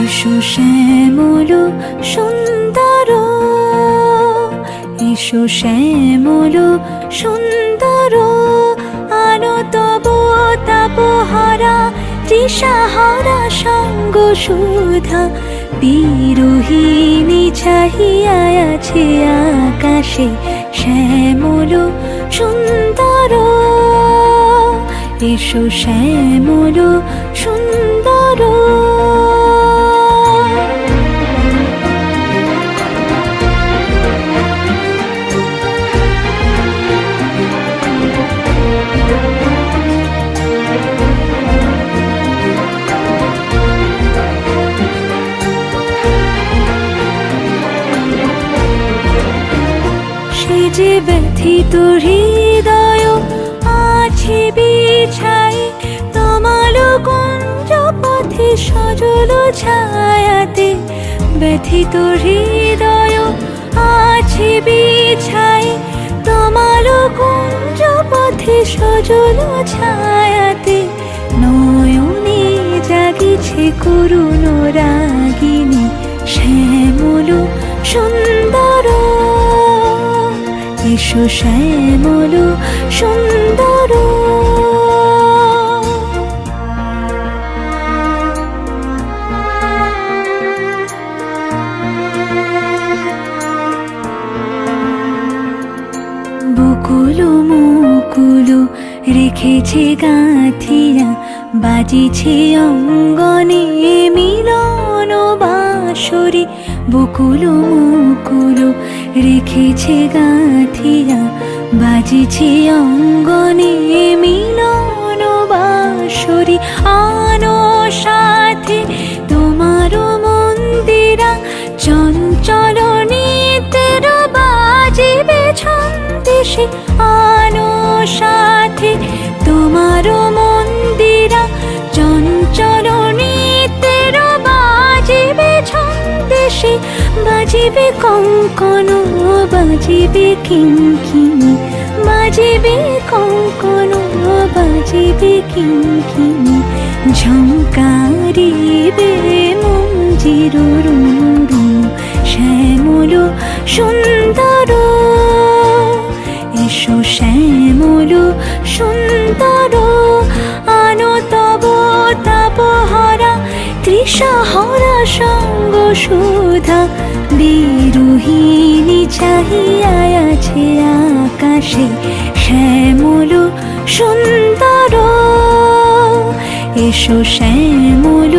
এসো শ্যামল সুন্দর, এসো শ্যামল সুন্দর, আনো তব তাপহারা তৃষাহারা সঙ্গ সুধা। বিরোহিণী চাহিয়া আছে আকাশে শ্যামল সুন্দর, এসো শ্যামল সুন্দর। সে যে ব্যথিত হৃদয় আছে বিছাই, তমাল কুঞ্জ পথে সজল ছায়াতে। ব্যথিত হৃদয় আছে বিছাই, তমাল কুঞ্জ পথে সজল ছায়াতে। নয়নে জাগিছে করুণ রাগিনী শ্যামল সুন্দর, এসো শ্যামল সুন্দর। বকুল মুকুল রেখেছে গাঁথিয়া, বাজিছে অঙ্গনে মিলন বাঁশরি। বকুল মুকুল রেখেছে গাঁথিয়া, বাজিছে অঙ্গনে মিলন বাঁশরি। আনো সাথে তোমার মন্দিরা, চঞ্চল নিতের বাজিবে ছন্দেশে। আনো সাথে তোমার মন্দিরা, চঞ্চল নিতের বাজিবে ছন্দেশে। বাজিবে কঙ্কন, বাজিবে কিঙ্কিণী, বাজিবে কঙ্কন, বাজিবে কিঙ্কিণী। ঝঙ্কারিবে মঞ্জির রুরু শ্যামল সুন্দর, এসো শ্যামল সুন্দর। আনো তব তাপহারা তৃষাহারা সঙ্গ সুধা। বিরোহিণী চাহিয়া আছে আকাশে শ্যামল সুন্দর, এসো শ্যামল